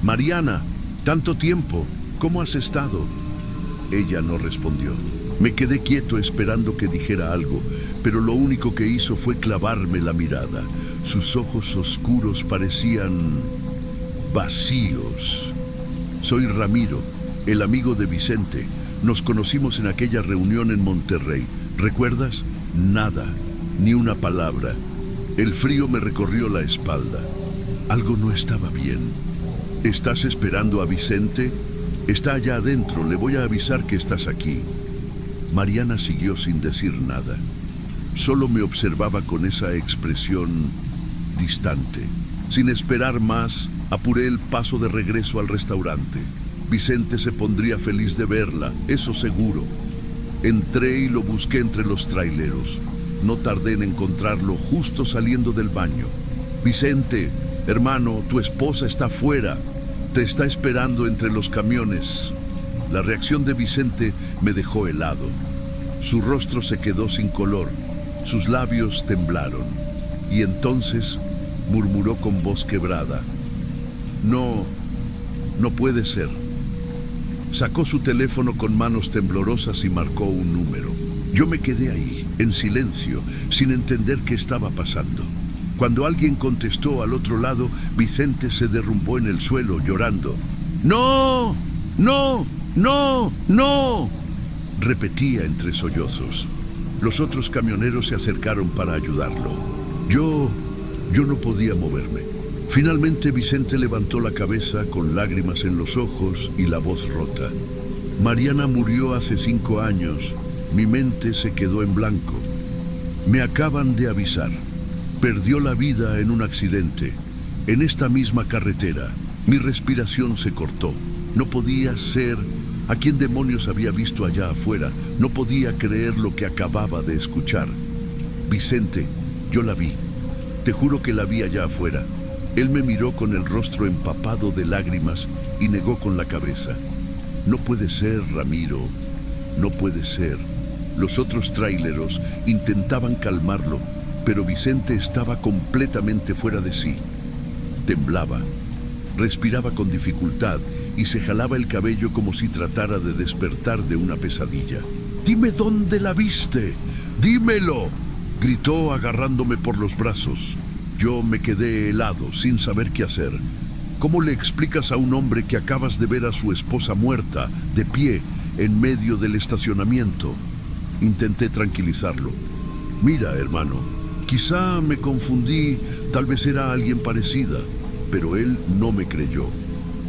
Mariana, tanto tiempo, ¿cómo has estado? Ella no respondió. Me quedé quieto esperando que dijera algo, pero lo único que hizo fue clavarme la mirada. Sus ojos oscuros parecían vacíos. Soy Ramiro, el amigo de Vicente. Nos conocimos en aquella reunión en Monterrey. ¿Recuerdas? Nada, ni una palabra. El frío me recorrió la espalda. Algo no estaba bien. ¿Estás esperando a Vicente? Está allá adentro, le voy a avisar que estás aquí. Mariana siguió sin decir nada. Solo me observaba con esa expresión distante. Sin esperar más, apuré el paso de regreso al restaurante. Vicente se pondría feliz de verla, eso seguro. Entré y lo busqué entre los traileros. No tardé en encontrarlo justo saliendo del baño. Vicente, hermano, tu esposa está afuera. Te está esperando entre los camiones. La reacción de Vicente me dejó helado. Su rostro se quedó sin color. Sus labios temblaron. Y entonces murmuró con voz quebrada. No puede ser. Sacó su teléfono con manos temblorosas y marcó un número. Yo me quedé ahí, en silencio, sin entender qué estaba pasando. Cuando alguien contestó al otro lado, Vicente se derrumbó en el suelo llorando. ¡No! ¡No! ¡No! ¡No! Repetía entre sollozos. Los otros camioneros se acercaron para ayudarlo. Yo no podía moverme. Finalmente Vicente levantó la cabeza con lágrimas en los ojos y la voz rota. Mariana murió hace 5 años. Mi mente se quedó en blanco. Me acaban de avisar. Perdió la vida en un accidente. En esta misma carretera. Mi respiración se cortó. No podía ser... ¿A quién demonios había visto allá afuera? No podía creer lo que acababa de escuchar. Vicente, yo la vi. Te juro que la vi allá afuera. Él me miró con el rostro empapado de lágrimas y negó con la cabeza. No puede ser, Ramiro. No puede ser. Los otros tráileros intentaban calmarlo, pero Vicente estaba completamente fuera de sí. Temblaba, respiraba con dificultad y se jalaba el cabello como si tratara de despertar de una pesadilla. «¡Dime dónde la viste! ¡Dímelo!», gritó agarrándome por los brazos. Yo me quedé helado, sin saber qué hacer. ¿Cómo le explicas a un hombre que acabas de ver a su esposa muerta, de pie, en medio del estacionamiento? Intenté tranquilizarlo. Mira, hermano, quizá me confundí, tal vez era alguien parecida, pero él no me creyó.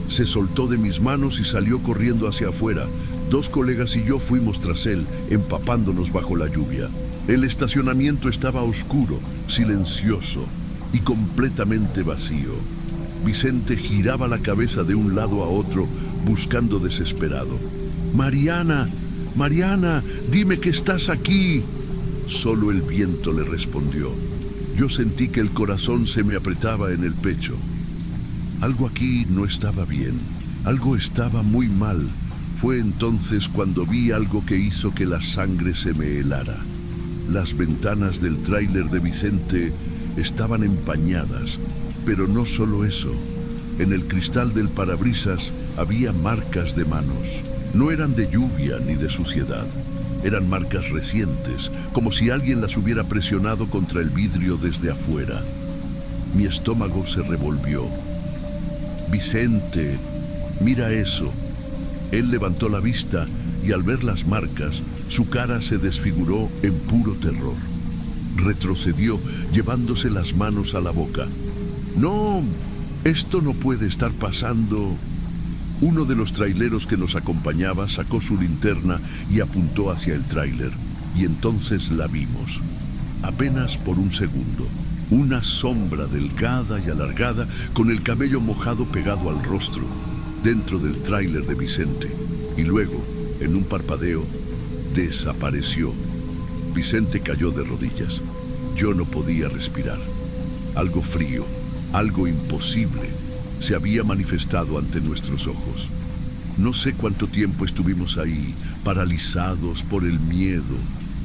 Se soltó de mis manos y salió corriendo hacia afuera. 2 colegas y yo fuimos tras él, empapándonos bajo la lluvia. El estacionamiento estaba oscuro, silencioso y completamente vacío. Vicente giraba la cabeza de un lado a otro, buscando desesperado. «Mariana, Mariana, dime que estás aquí». Solo el viento le respondió. Yo sentí que el corazón se me apretaba en el pecho. Algo aquí no estaba bien, algo estaba muy mal. Fue entonces cuando vi algo que hizo que la sangre se me helara. Las ventanas del tráiler de Vicente estaban empañadas, pero no solo eso. En el cristal del parabrisas había marcas de manos. No eran de lluvia ni de suciedad. Eran marcas recientes, como si alguien las hubiera presionado contra el vidrio desde afuera. Mi estómago se revolvió. «Vicente, mira eso». Él levantó la vista y al ver las marcas, su cara se desfiguró en puro terror. Retrocedió, llevándose las manos a la boca. «No, esto no puede estar pasando». Uno de los traileros que nos acompañaba sacó su linterna y apuntó hacia el tráiler, y entonces la vimos. Apenas por un segundo, una sombra delgada y alargada con el cabello mojado pegado al rostro, dentro del tráiler de Vicente, y luego, en un parpadeo, desapareció. Vicente cayó de rodillas. Yo no podía respirar. Algo frío, algo imposible, se había manifestado ante nuestros ojos. No sé cuánto tiempo estuvimos ahí, paralizados por el miedo.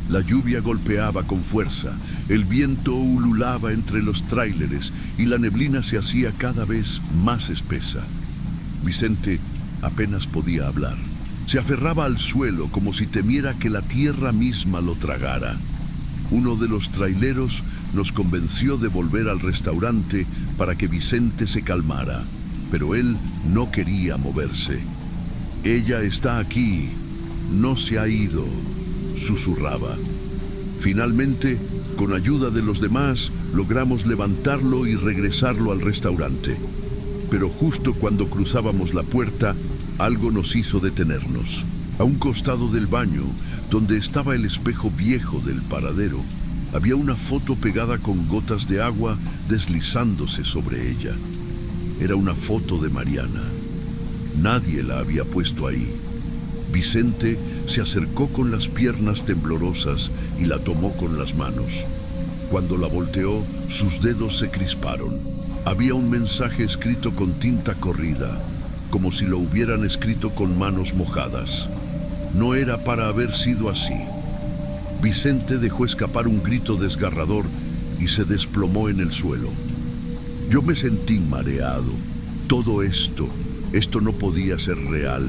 La lluvia golpeaba con fuerza, el viento ululaba entre los tráileres y la neblina se hacía cada vez más espesa. Vicente apenas podía hablar. Se aferraba al suelo como si temiera que la tierra misma lo tragara. Uno de los traileros nos convenció de volver al restaurante para que Vicente se calmara, pero él no quería moverse. «Ella está aquí, no se ha ido», susurraba. Finalmente, con ayuda de los demás, logramos levantarlo y regresarlo al restaurante. Pero justo cuando cruzábamos la puerta, algo nos hizo detenernos. A un costado del baño, donde estaba el espejo viejo del paradero, había una foto pegada con gotas de agua deslizándose sobre ella. Era una foto de Mariana. Nadie la había puesto ahí. Vicente se acercó con las piernas temblorosas y la tomó con las manos. Cuando la volteó, sus dedos se crisparon. Había un mensaje escrito con tinta corrida, como si lo hubieran escrito con manos mojadas. No era para haber sido así. Vicente dejó escapar un grito desgarrador y se desplomó en el suelo. Yo me sentí mareado. Todo esto no podía ser real.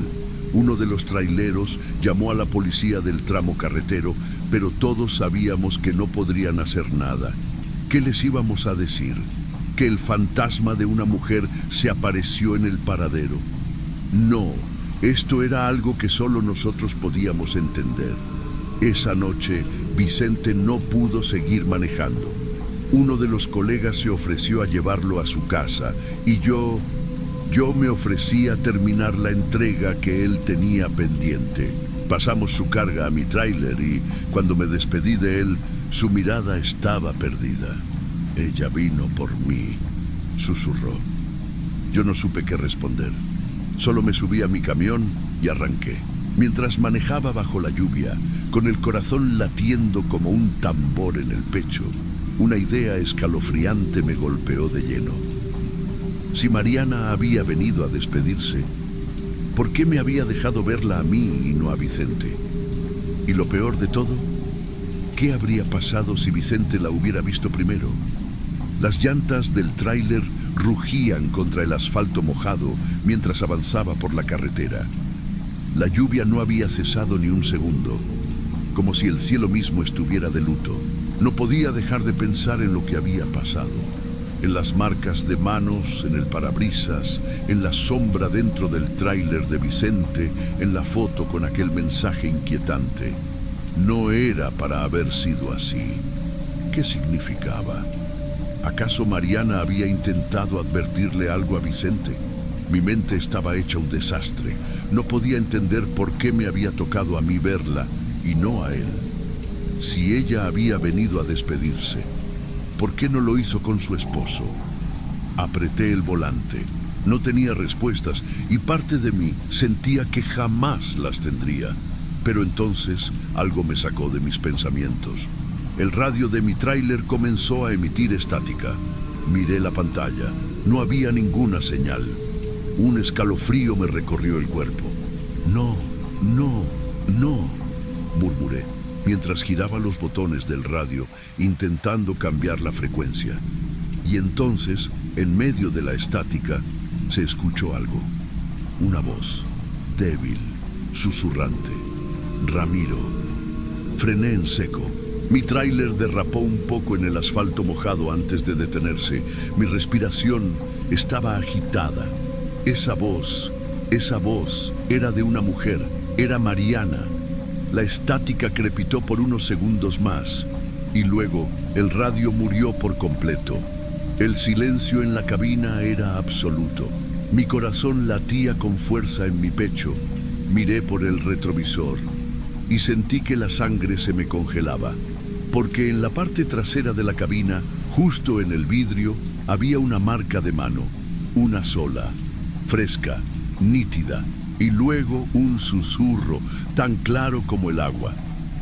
Uno de los traileros llamó a la policía del tramo carretero, pero todos sabíamos que no podrían hacer nada. ¿Qué les íbamos a decir? ¿Que el fantasma de una mujer se apareció en el paradero? No, esto era algo que solo nosotros podíamos entender. Esa noche, Vicente no pudo seguir manejando. Uno de los colegas se ofreció a llevarlo a su casa y yo me ofrecí a terminar la entrega que él tenía pendiente. Pasamos su carga a mi tráiler y cuando me despedí de él, su mirada estaba perdida. «Ella vino por mí», susurró. Yo no supe qué responder. Solo me subí a mi camión y arranqué. Mientras manejaba bajo la lluvia, con el corazón latiendo como un tambor en el pecho, una idea escalofriante me golpeó de lleno. Si Mariana había venido a despedirse, ¿por qué me había dejado verla a mí y no a Vicente? Y lo peor de todo, ¿qué habría pasado si Vicente la hubiera visto primero? Las llantas del tráiler rugían contra el asfalto mojado mientras avanzaba por la carretera. La lluvia no había cesado ni un segundo, como si el cielo mismo estuviera de luto. No podía dejar de pensar en lo que había pasado, en las marcas de manos, en el parabrisas, en la sombra dentro del tráiler de Vicente, en la foto con aquel mensaje inquietante. No era para haber sido así. ¿Qué significaba? ¿Acaso Mariana había intentado advertirle algo a Vicente? Mi mente estaba hecha un desastre. No podía entender por qué me había tocado a mí verla y no a él. Si ella había venido a despedirse, ¿por qué no lo hizo con su esposo? Apreté el volante. No tenía respuestas y parte de mí sentía que jamás las tendría. Pero entonces algo me sacó de mis pensamientos. El radio de mi tráiler comenzó a emitir estática. Miré la pantalla. No había ninguna señal. Un escalofrío me recorrió el cuerpo. «No, no, no», murmuré, mientras giraba los botones del radio, intentando cambiar la frecuencia. Y entonces, en medio de la estática, se escuchó algo. Una voz, débil, susurrante. «Ramiro». Frené en seco. Mi tráiler derrapó un poco en el asfalto mojado antes de detenerse. Mi respiración estaba agitada. Esa voz era de una mujer. Era Mariana. La estática crepitó por unos segundos más y luego el radio murió por completo. El silencio en la cabina era absoluto. Mi corazón latía con fuerza en mi pecho. Miré por el retrovisor y sentí que la sangre se me congelaba, porque en la parte trasera de la cabina, justo en el vidrio, había una marca de mano, una sola, fresca, nítida, y luego un susurro tan claro como el agua.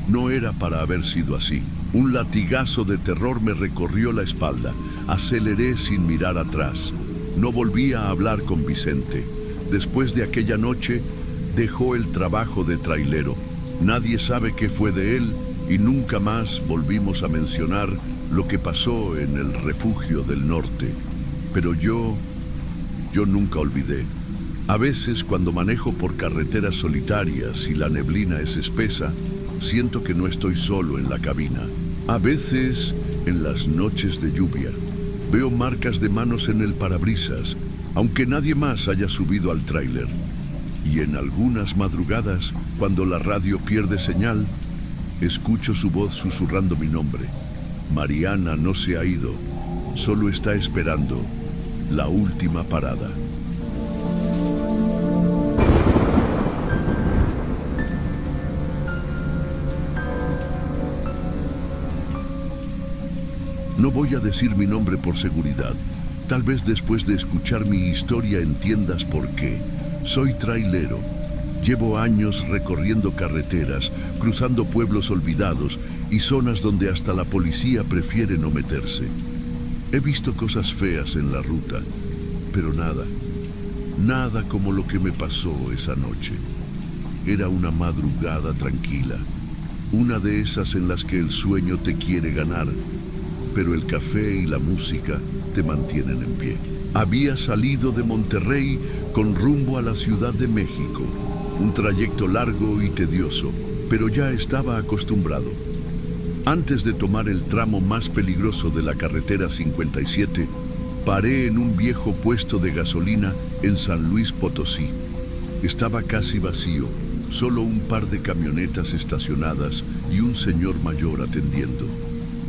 No era para haber sido así. Un latigazo de terror me recorrió la espalda. Aceleré sin mirar atrás. No volví a hablar con Vicente. Después de aquella noche, dejó el trabajo de trailero. Nadie sabe qué fue de él y nunca más volvimos a mencionar lo que pasó en el refugio del norte. Pero yo nunca olvidé. A veces, cuando manejo por carreteras solitarias y la neblina es espesa, siento que no estoy solo en la cabina. A veces, en las noches de lluvia, veo marcas de manos en el parabrisas, aunque nadie más haya subido al tráiler. Y en algunas madrugadas, cuando la radio pierde señal, escucho su voz susurrando mi nombre. Mariana no se ha ido, solo está esperando la última parada. No voy a decir mi nombre por seguridad. Tal vez después de escuchar mi historia entiendas por qué. Soy trailero. Llevo años recorriendo carreteras, cruzando pueblos olvidados y zonas donde hasta la policía prefiere no meterse. He visto cosas feas en la ruta, pero nada como lo que me pasó esa noche. Era una madrugada tranquila, una de esas en las que el sueño te quiere ganar, pero el café y la música te mantienen en pie. Había salido de Monterrey con rumbo a la Ciudad de México, un trayecto largo y tedioso, pero ya estaba acostumbrado. Antes de tomar el tramo más peligroso de la carretera 57, paré en un viejo puesto de gasolina en San Luis Potosí. Estaba casi vacío, solo un par de camionetas estacionadas y un señor mayor atendiendo.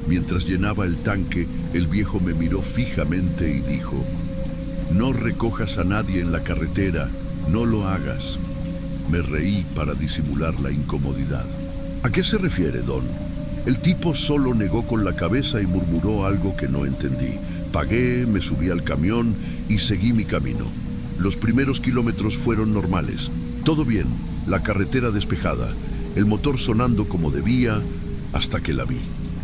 Mientras llenaba el tanque, el viejo me miró fijamente y dijo: «No recojas a nadie en la carretera, no lo hagas». Me reí para disimular la incomodidad. «¿A qué se refiere, don?». El tipo solo negó con la cabeza y murmuró algo que no entendí. Pagué, me subí al camión y seguí mi camino. Los primeros kilómetros fueron normales. Todo bien, la carretera despejada, el motor sonando como debía, hasta que la vi.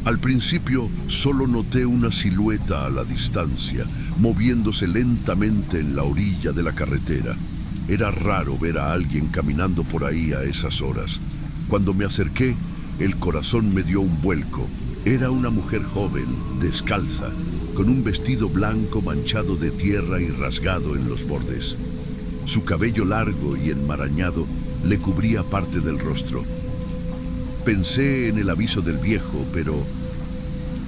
Al principio solo noté una silueta a la distancia, moviéndose lentamente en la orilla de la carretera. Era raro ver a alguien caminando por ahí a esas horas. Cuando me acerqué, el corazón me dio un vuelco. Era una mujer joven, descalza, con un vestido blanco manchado de tierra y rasgado en los bordes. Su cabello largo y enmarañado le cubría parte del rostro. Pensé en el aviso del viejo, pero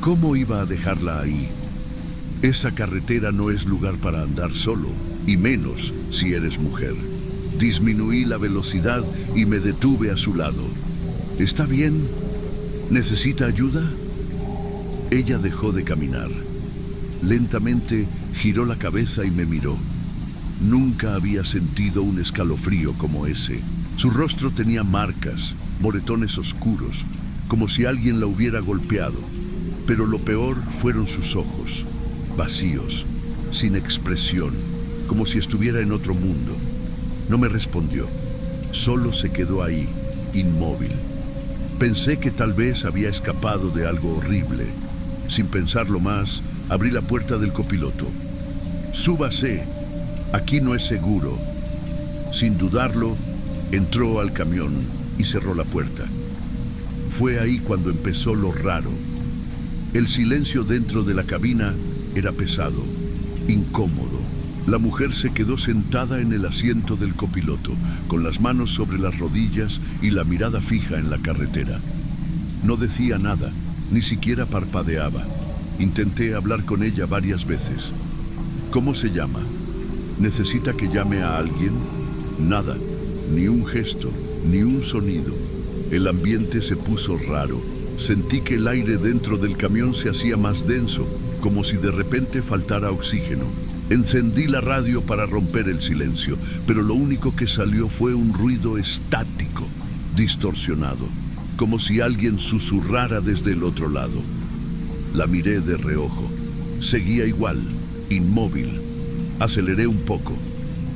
¿cómo iba a dejarla ahí? Esa carretera no es lugar para andar solo, y menos si eres mujer. Disminuí la velocidad y me detuve a su lado. ¿Está bien? ¿Necesita ayuda? Ella dejó de caminar. Lentamente giró la cabeza y me miró. Nunca había sentido un escalofrío como ese. Su rostro tenía marcas, moretones oscuros, como si alguien la hubiera golpeado. Pero lo peor fueron sus ojos, vacíos, sin expresión, como si estuviera en otro mundo. No me respondió, solo se quedó ahí, inmóvil. Pensé que tal vez había escapado de algo horrible. Sin pensarlo más, abrí la puerta del copiloto. «Súbase, aquí no es seguro». Sin dudarlo, entró al camión y cerró la puerta. Fue ahí cuando empezó lo raro. El silencio dentro de la cabina era pesado, incómodo. La mujer se quedó sentada en el asiento del copiloto, con las manos sobre las rodillas y la mirada fija en la carretera. No decía nada, ni siquiera parpadeaba. Intenté hablar con ella varias veces. «¿Cómo se llama? ¿Necesita que llame a alguien?» Nada. Ni un gesto, ni un sonido. El ambiente se puso raro. Sentí que el aire dentro del camión se hacía más denso, como si de repente faltara oxígeno. Encendí la radio para romper el silencio, pero lo único que salió fue un ruido estático, distorsionado, como si alguien susurrara desde el otro lado. La miré de reojo. Seguía igual, inmóvil. Aceleré un poco.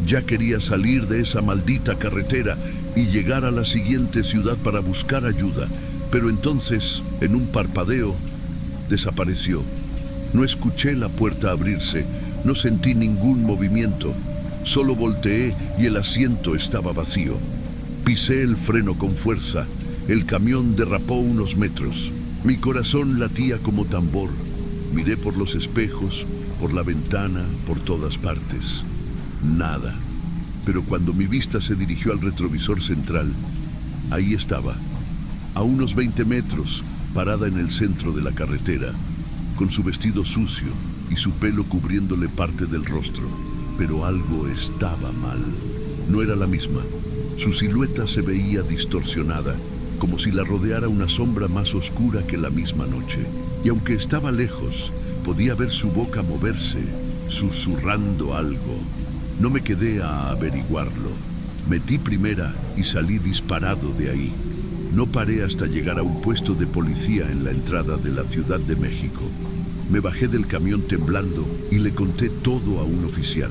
Ya quería salir de esa maldita carretera y llegar a la siguiente ciudad para buscar ayuda, pero entonces, en un parpadeo, desapareció. No escuché la puerta abrirse, no sentí ningún movimiento. Solo volteé y el asiento estaba vacío. Pisé el freno con fuerza. El camión derrapó unos metros. Mi corazón latía como tambor. Miré por los espejos, por la ventana, por todas partes. Nada. Pero cuando mi vista se dirigió al retrovisor central, ahí estaba, a unos 20 metros, parada en el centro de la carretera, con su vestido sucio y su pelo cubriéndole parte del rostro. Pero algo estaba mal. No era la misma. Su silueta se veía distorsionada, como si la rodeara una sombra más oscura que la misma noche. Y aunque estaba lejos, podía ver su boca moverse, susurrando algo. No me quedé a averiguarlo. Metí primera y salí disparado de ahí. No paré hasta llegar a un puesto de policía en la entrada de la Ciudad de México. Me bajé del camión temblando y le conté todo a un oficial.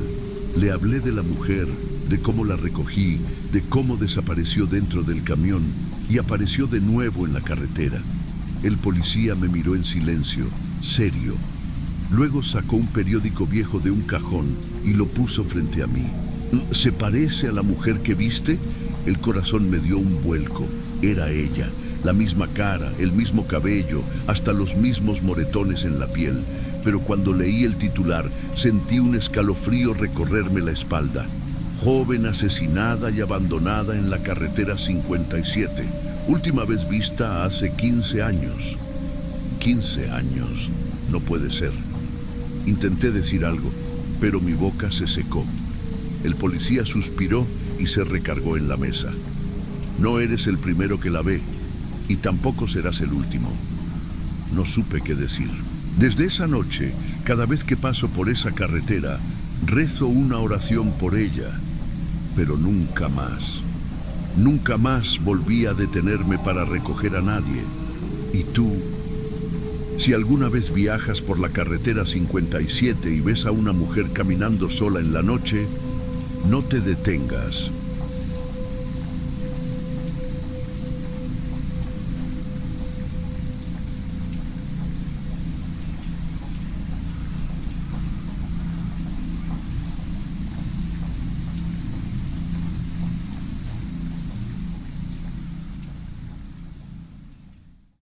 Le hablé de la mujer, de cómo la recogí, de cómo desapareció dentro del camión y apareció de nuevo en la carretera. El policía me miró en silencio, serio. Luego sacó un periódico viejo de un cajón y lo puso frente a mí. ¿Se parece a la mujer que viste? El corazón me dio un vuelco. Era ella, la misma cara, el mismo cabello, hasta los mismos moretones en la piel. Pero cuando leí el titular, sentí un escalofrío recorrerme la espalda. Joven asesinada y abandonada en la carretera 57. Última vez vista hace 15 años. 15 años. No puede ser. Intenté decir algo, pero mi boca se secó. El policía suspiró y se recargó en la mesa. No eres el primero que la ve, y tampoco serás el último. No supe qué decir. Desde esa noche, cada vez que paso por esa carretera, rezo una oración por ella, pero nunca más. Nunca más volví a detenerme para recoger a nadie. ¿Y tú? Si alguna vez viajas por la carretera 57 y ves a una mujer caminando sola en la noche, no te detengas.